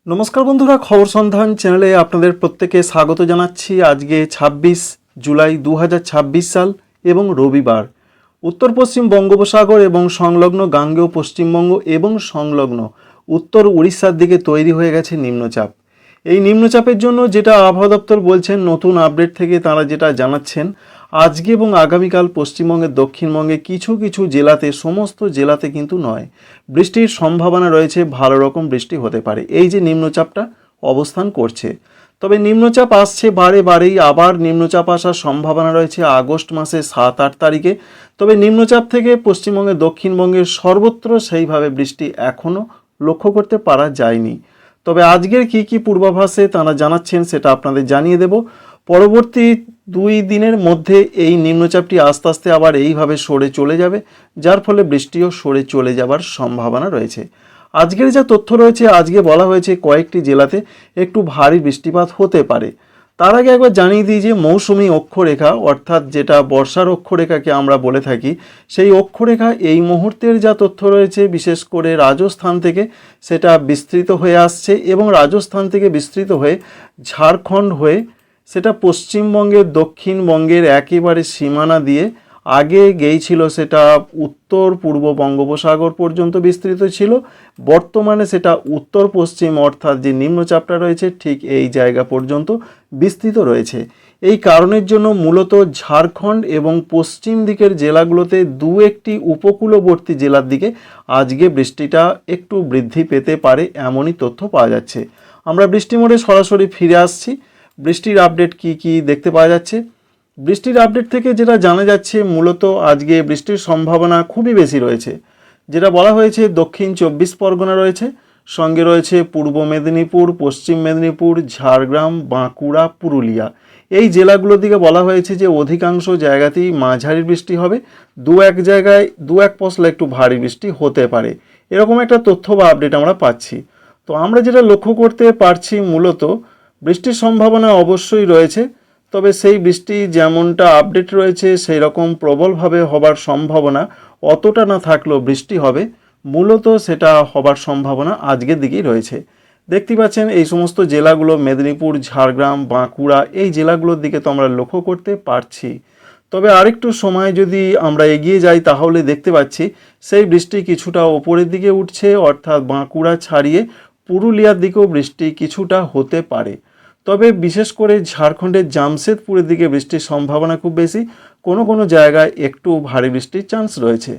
নমস্কার বন্ধুরা, খবর সন্ধান চ্যানেলে আপনাদের প্রত্যেকে স্বাগত জানাচ্ছি। আজকে ২৬ জুলাই ২০২৬ সাল এবং রবিবার। উত্তর পশ্চিম বঙ্গোপসাগর এবং সংলগ্ন গাঙ্গেয় পশ্চিমবঙ্গ এবং সংলগ্ন উত্তর উড়িষ্যার দিকে তৈরি হয়ে গেছে নিম্নচাপ। এই নিম্নচাপের জন্য যেটা আবহাওয়া দপ্তর বলছেন, নতুন আপডেট থেকে তারা যেটা জানাচ্ছেন, আজকে এবং আগামীকাল পশ্চিমবঙ্গের দক্ষিণবঙ্গে কিছু কিছু জেলাতে, সমস্ত জেলাতে কিন্তু নয়, বৃষ্টির সম্ভাবনা রয়েছে। ভালো রকম বৃষ্টি হতে পারে এই যে নিম্নচাপটা অবস্থান করছে। তবে নিম্নচাপ আসছে বারেই, আবার নিম্নচাপ আসার সম্ভাবনা রয়েছে আগস্ট মাসে ৭-৮ তারিখে। তবে নিম্নচাপ থেকে পশ্চিমবঙ্গের দক্ষিণবঙ্গের সর্বত্র সেইভাবে বৃষ্টি এখনও লক্ষ্য করতে পারা যায়নি। তবে আজকের কি পূর্বাভাসে তারা জানাচ্ছেন সেটা আপনাদের জানিয়ে দেব। পরবর্তী 2 দিনের মধ্যে এই নিম্নচাপটি আস্তে আস্তে আবার এইভাবে সরে চলে যাবে, যার ফলে বৃষ্টিও সরে চলে যাবার সম্ভাবনা রয়েছে। আজকের যা তথ্য রয়েছে, আজকে বলা হয়েছে কয়েকটি জেলাতে একটু ভারী বৃষ্টিপাত হতে পারে। তার আগে একবার জানিয়ে দিই যে মৌসুমি অক্ষরেখা, অর্থাৎ যেটা বর্ষার অক্ষরেখাকে আমরা বলে থাকি, সেই অক্ষরেখা এই মুহূর্তের যা তথ্য রয়েছে, বিশেষ করে রাজস্থান থেকে সেটা বিস্তৃত হয়ে আসছে এবং রাজস্থান থেকে বিস্তৃত হয়ে ঝাড়খণ্ড হয়ে সেটা পশ্চিমবঙ্গের দক্ষিণবঙ্গের একেবারে সীমানা দিয়ে আগে গিয়েছিল, সেটা উত্তর পূর্ব বঙ্গোপসাগর পর্যন্ত বিস্তৃত ছিল। বর্তমানে সেটা উত্তর পশ্চিম, অর্থাৎ যে নিম্নচাপটা রয়েছে ঠিক এই জায়গা পর্যন্ত বিস্তৃত রয়েছে। এই কারণের জন্য মূলত ঝাড়খণ্ড এবং পশ্চিম দিকের জেলাগুলোতে 2-1টি উপকূলবর্তী জেলার দিকে আজকে বৃষ্টিটা একটু বৃদ্ধি পেতে পারে, এমনই তথ্য পাওয়া যাচ্ছে। আমরা বৃষ্টি মোডে সরাসরি ফিরে আসছি। বৃষ্টির আপডেট কি দেখতে পাওয়া যাচ্ছে? বৃষ্টির আপডেট থেকে যেটা জানা যাচ্ছে, মূলত আজকে বৃষ্টির সম্ভাবনা খুবই বেশি রয়েছে। যেটা বলা হয়েছে, দক্ষিণ 24 পরগনা রয়েছে, সঙ্গে রয়েছে পূর্ব মেদিনীপুর, পশ্চিম মেদিনীপুর, ঝাড়গ্রাম, বাঁকুড়া, পুরুলিয়া। এই জেলাগুলোর দিকে বলা হয়েছে যে অধিকাংশ জায়গাতেই মাঝারি বৃষ্টি হবে, 2-1 জায়গায় 2-1 পশলা একটু ভারী বৃষ্টি হতে পারে, এরকম একটা তথ্য বা আপডেট আমরা পাচ্ছি। তো আমরা যেটা লক্ষ্য করতে পারছি, মূলত বৃষ্টির সম্ভাবনা অবশ্যই রয়েছে। তবে সেই বৃষ্টি যেমনটা আপডেট রয়েছে সেই রকম প্রবলভাবে হবার সম্ভাবনা অতটা না থাকলেও বৃষ্টি হবে, মূলত সেটা হবার সম্ভাবনা আজকের দিকেই রয়েছে। দেখতে পাচ্ছেন এই সমস্ত জেলাগুলো, মেদিনীপুর, ঝাড়গ্রাম, বাঁকুড়া, এই জেলাগুলোর দিকে তো আমরা লক্ষ্য করতে পারছি। তবে আরেকটু সময় যদি আমরা এগিয়ে যাই, তাহলে দেখতে পাচ্ছি সেই বৃষ্টি কিছুটা ওপরের দিকে উঠছে, অর্থাৎ বাঁকুড়া ছাড়িয়ে পুরুলিয়ার দিকেও বৃষ্টি কিছুটা হতে পারে। তবে বিশেষ করে ঝাড়খণ্ডের জামশেদপুরের দিকে বৃষ্টির সম্ভাবনা খুব বেশি, কোনো জায়গায় একটু ভারী বৃষ্টির চান্স রয়েছে।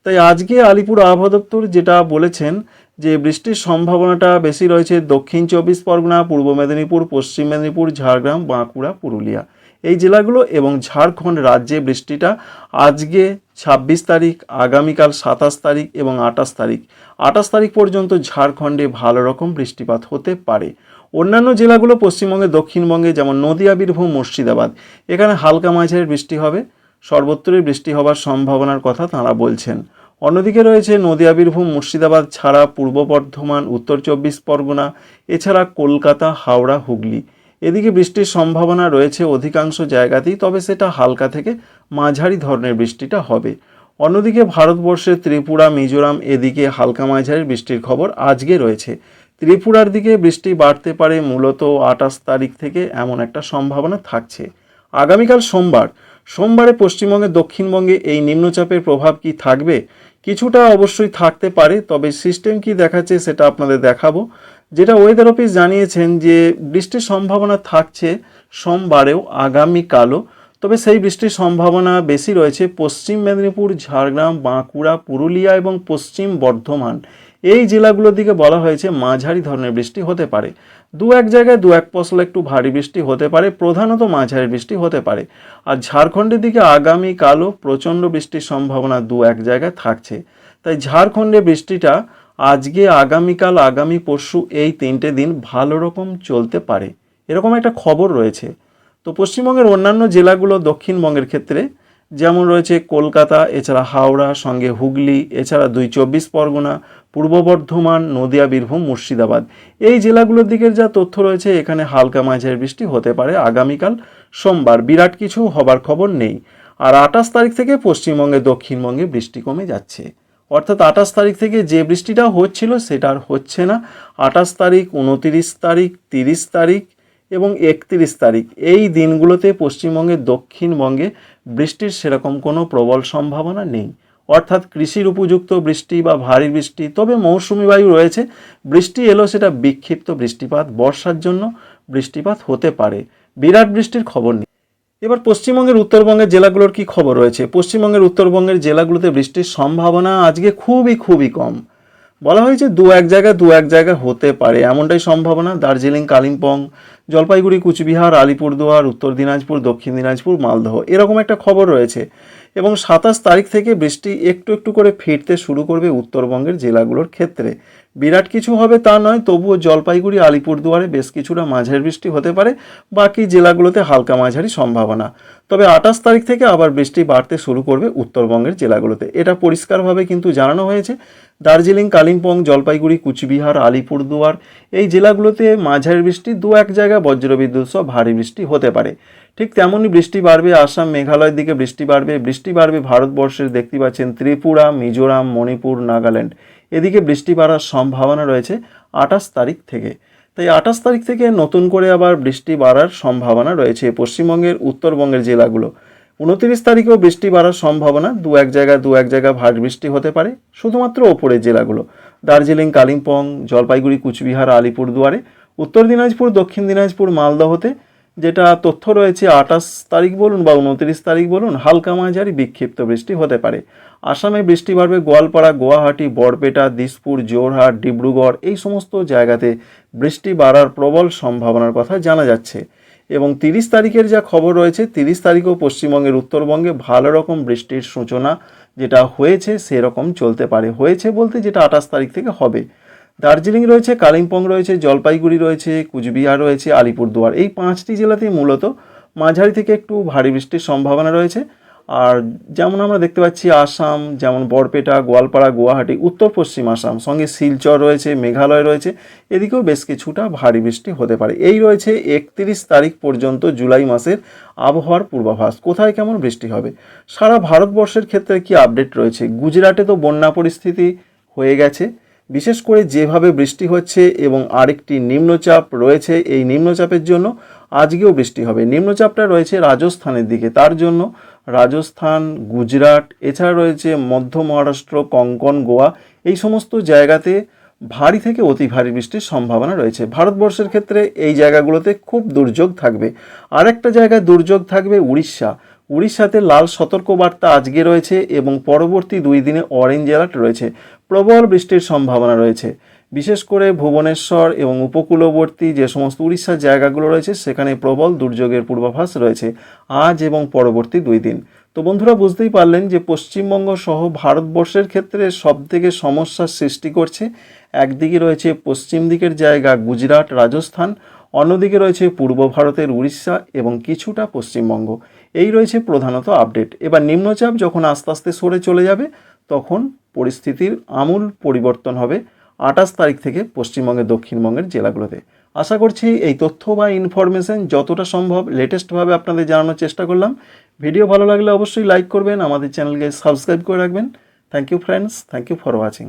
তাই আজকে আলিপুর আবহাওয়া দপ্তর যেটা বলেছেন যে বৃষ্টির সম্ভাবনাটা বেশি রয়েছে দক্ষিণ 24 পরগনা, পূর্ব মেদিনীপুর, পশ্চিম মেদিনীপুর, ঝাড়গ্রাম, বাঁকুড়া, পুরুলিয়া এই জেলাগুলো এবং ঝাড়খণ্ড রাজ্যে বৃষ্টিটা আজকে 26 তারিখ, আগামীকাল 27 তারিখ এবং 28 তারিখ 28 তারিখ পর্যন্ত ঝাড়খণ্ডে ভালো রকম বৃষ্টিপাত হতে পারে। অন্যান্য জেলাগুলো পশ্চিমবঙ্গে, দক্ষিণবঙ্গে, যেমন নদিয়া, বীরভূম, মুর্শিদাবাদ, এখানে হালকা মাঝারি বৃষ্টি হবে, সর্বত্রই বৃষ্টি হবার সম্ভাবনার কথা তাঁরা বলছেন। অন্যদিকে রয়েছে নদিয়া, বীরভূম, মুর্শিদাবাদ ছাড়া পূর্ব বর্ধমান, উত্তর 24 পরগনা, এছাড়া কলকাতা, হাওড়া, হুগলি, এদিকে বৃষ্টির সম্ভাবনা রয়েছে অধিকাংশ জায়গাতেই, তবে সেটা হালকা থেকে মাঝারি ধরনের বৃষ্টিটা হবে। অন্যদিকে ভারতবর্ষের ত্রিপুরা, মিজোরাম, এদিকে হালকা মাঝারি বৃষ্টির খবর আজকে রয়েছে। ত্রিপুরার দিকে বৃষ্টি বাড়তে পারে মূলত 28 তারিখ থেকে, এমন একটা সম্ভাবনা থাকছে। আগামীকাল সোমবারে পশ্চিমবঙ্গের দক্ষিণবঙ্গে এই নিম্নচাপের প্রভাব কি থাকবে? কিছুটা অবশ্যই থাকতে পারে, তবে সিস্টেম কি দেখাচ্ছে সেটা আপনাদের দেখাবো। যেটা ওয়েদার অফিস জানিয়েছেন যে বৃষ্টির সম্ভাবনা থাকছে সোমবারেও, আগামীকালও। তবে সেই বৃষ্টির সম্ভাবনা বেশি রয়েছে পশ্চিম মেদিনীপুর, ঝাড়গ্রাম, বাঁকুড়া, পুরুলিয়া এবং পশ্চিম বর্ধমান, এই জেলাগুলোর দিকে বলা হয়েছে মাঝারি ধরনের বৃষ্টি হতে পারে। 2-1 জায়গায় 2-1 পশলা একটু ভারী বৃষ্টি হতে পারে, প্রধানত মাঝারি বৃষ্টি হতে পারে। আর ঝাড়খণ্ডের দিকে আগামীকালও প্রচণ্ড বৃষ্টির সম্ভাবনা 2-1 জায়গায় থাকছে। তাই ঝাড়খণ্ডে বৃষ্টিটা আজকে, আগামীকাল, আগামী পরশু এই 3টে দিন ভালো রকম চলতে পারে, এরকম একটা খবর রয়েছে। তো পশ্চিমবঙ্গের অন্যান্য জেলাগুলো দক্ষিণবঙ্গের ক্ষেত্রে যেমন রয়েছে কলকাতা, এছাড়া হাওড়া, সঙ্গে হুগলি, এছাড়া 24 পরগনা, পূর্ব বর্ধমান, নদিয়া, বীরভূম, মুর্শিদাবাদ, এই জেলাগুলোর দিকের যা তথ্য রয়েছে, এখানে হালকা মাঝারি বৃষ্টি হতে পারে আগামীকাল সোমবার, বিরাট কিছু হবার খবর নেই। আর 28 তারিখ থেকে পশ্চিমবঙ্গে, দক্ষিণবঙ্গে বৃষ্টি কমে যাচ্ছে। অর্থাৎ 28 তারিখ থেকে যে বৃষ্টিটা হচ্ছিল সেটা আর হচ্ছে না। 28 তারিখ, 29 তারিখ, 30 তারিখ এবং 31 তারিখ এই দিনগুলোতে পশ্চিমবঙ্গের দক্ষিণবঙ্গে বৃষ্টির সেরকম কোনো প্রবল সম্ভাবনা নেই। অর্থাৎ কৃষির উপযুক্ত বৃষ্টি বা ভারী বৃষ্টি, তবে মৌসুমি বায়ু রয়েছে, বৃষ্টি এলো সেটা বিক্ষিপ্ত বৃষ্টিপাত, বর্ষার জন্য বৃষ্টিপাত হতে পারে, বিরাট বৃষ্টির খবর নেই। এবার পশ্চিমবঙ্গের উত্তরবঙ্গের জেলাগুলোর কি খবর রয়েছে? পশ্চিমবঙ্গের উত্তরবঙ্গের জেলাগুলোতে বৃষ্টির সম্ভাবনা আজকে খুবই কম। বলা হয়েছে দু এক জায়গায় হতে পারে, এমনটাই সম্ভাবনা। দার্জিলিং, কালিম্পং, জলপাইগুড়ি, কুচবিহার, আলিপুরদুয়ার, উত্তর দিনাজপুর, দক্ষিণ দিনাজপুর, মালদহ এরকম একটা খবর রয়েছে। এবং 27 তারিখ থেকে বৃষ্টি একটু করে ফিরতে শুরু করবে উত্তরবঙ্গের জেলাগুলোর ক্ষেত্রে। বিরাট কিছু হবে তা নয়, তবুও জলপাইগুড়ি, আলিপুরদুয়ারে বেশ কিছুটা মাঝারি বৃষ্টি হতে পারে, বাকি জেলাগুলোতে হালকা মাঝারি সম্ভাবনা। তবে 28 তারিখ থেকে আবার বৃষ্টি বাড়তে শুরু করবে উত্তরবঙ্গের জেলাগুলোতে, এটা পরিষ্কারভাবে কিন্তু জানানো হয়েছে। দার্জিলিং, কালিম্পং, জলপাইগুড়ি, কুচবিহার, আলিপুরদুয়ার এই জেলাগুলোতে মাঝারি বৃষ্টি, দু এক জায়গায় বজ্রবিদ্যুৎ সহ ভারী বৃষ্টি হতে পারে। ঠিক তেমনই বৃষ্টি বাড়বে আসাম, মেঘালয়ের দিকে বৃষ্টি বাড়বে ভারতবর্ষের, দেখতে পাচ্ছেন ত্রিপুরা, মিজোরাম, মণিপুর, নাগাল্যান্ড এদিকে বৃষ্টি বাড়ার সম্ভাবনা রয়েছে 28 তারিখ থেকে। তাই 28 তারিখ থেকে নতুন করে আবার বৃষ্টি বাড়ার সম্ভাবনা রয়েছে পশ্চিমবঙ্গের উত্তরবঙ্গের জেলাগুলো। 29 তারিখেও বৃষ্টি বাড়ার সম্ভাবনা, দু এক জায়গায় ভারী বৃষ্টি হতে পারে, শুধুমাত্র ওপরের জেলাগুলো দার্জিলিং, কালিম্পং, জলপাইগুড়ি, কুচবিহার, আলিপুরদুয়ারে, উত্তর দিনাজপুর, দক্ষিণ দিনাজপুর, মালদহতে যেটা তথ্য রয়েছে 28 তারিখ বলুন বা 29 তারিখ বলুন, হালকা মাঝারি বিক্ষিপ্ত বৃষ্টি হতে পারে। আসামে বৃষ্টি বাড়বে গোয়ালপাড়া, গুয়াহাটি, বরপেটা, দিসপুর, জোরহাট, ডিব্রুগড় এই সমস্ত জায়গাতে বৃষ্টি বাড়ার প্রবল সম্ভাবনার কথা জানা যাচ্ছে। এবং 30 তারিখের যা খবর রয়েছে, 30 তারিখেও পশ্চিমবঙ্গের উত্তরবঙ্গে ভালো রকম বৃষ্টির সূচনা যেটা হয়েছে সেরকম চলতে পারে, হয়েছে বলতে যেটা 28 তারিখ থেকে হবে। দার্জিলিং রয়েছে, কালিম্পং রয়েছে, জলপাইগুড়ি রয়েছে, কুচবিহার রয়েছে, আলিপুরদুয়ার এই 5টি জেলাতেই মূলত মাঝারি থেকে একটু ভারী বৃষ্টির সম্ভাবনা রয়েছে। আর যেমন আমরা দেখতে পাচ্ছি আসাম, যেমন বরপেটা, গোয়ালপাড়া, গুয়াহাটি, উত্তর পশ্চিম আসাম, সঙ্গে শিলচর রয়েছে, মেঘালয় রয়েছে, এদিকেও বেশ কিছুটা ভারী বৃষ্টি হতে পারে। এই রয়েছে 31 তারিখ পর্যন্ত জুলাই মাসের আবহাওয়ার পূর্বাভাস। কোথায় কেমন বৃষ্টি হবে, সারা ভারতবর্ষের ক্ষেত্রে কি আপডেট রয়েছে? গুজরাটে তো বন্যা পরিস্থিতি হয়ে গেছে, বিশেষ করে যেভাবে বৃষ্টি হচ্ছে, এবং আরেকটি নিম্নচাপ রয়েছে, এই নিম্নচাপের জন্য আজকেও বৃষ্টি হবে। নিম্নচাপটা রয়েছে রাজস্থানের দিকে, তার জন্য রাজস্থান, গুজরাট, এছাড়া রয়েছে মধ্য মহারাষ্ট্র, কোঙ্কণ, গোয়া এই সমস্ত জায়গাতে ভারী থেকে অতি ভারী বৃষ্টির সম্ভাবনা রয়েছে। ভারতবর্ষের ক্ষেত্রে এই জায়গাগুলোতে খুব দুর্যোগ থাকবে। আরেকটা জায়গায় দুর্যোগ থাকবে উড়িষ্যাতে লাল সতর্কবার্তা আজকে রয়েছে, এবং পরবর্তী 2 দিনে অরেঞ্জ অ্যালার্ট রয়েছে। প্রবল বৃষ্টির সম্ভাবনা রয়েছে, বিশেষ করে ভুবনেশ্বর এবং উপকূলবর্তী যে সমস্ত উড়িষ্যার জায়গাগুলো রয়েছে সেখানে প্রবল দুর্যোগের পূর্বাভাস রয়েছে আজ এবং পরবর্তী 2 দিন। তো বন্ধুরা বুঝতেই পারলেন যে পশ্চিমবঙ্গ সহ ভারতবর্ষের ক্ষেত্রে সবথেকে সমস্যার সৃষ্টি করছে, একদিকে রয়েছে পশ্চিম দিকের জায়গা গুজরাট, রাজস্থান, অন্যদিকে রয়েছে পূর্ব ভারতের উড়িষ্যা এবং কিছুটা পশ্চিমবঙ্গ। এই রয়েছে প্রধানত আপডেট। এবার নিম্নচাপ যখন আস্তে আস্তে সরে চলে যাবে তখন পরিস্থিতির আমূল পরিবর্তন হবে 28 তারিখ থেকে পশ্চিমবঙ্গের দক্ষিণবঙ্গের জেলাগুলোতে। আশা করছি এই তথ্য বা ইনফরমেশন যতটা সম্ভব লেটেস্টভাবে আপনাদের জানানোর চেষ্টা করলাম। ভিডিও ভালো লাগলে অবশ্যই লাইক করবেন, আমাদের চ্যানেলকে সাবস্ক্রাইব করে রাখবেন। Thank you friends, thank you for watching.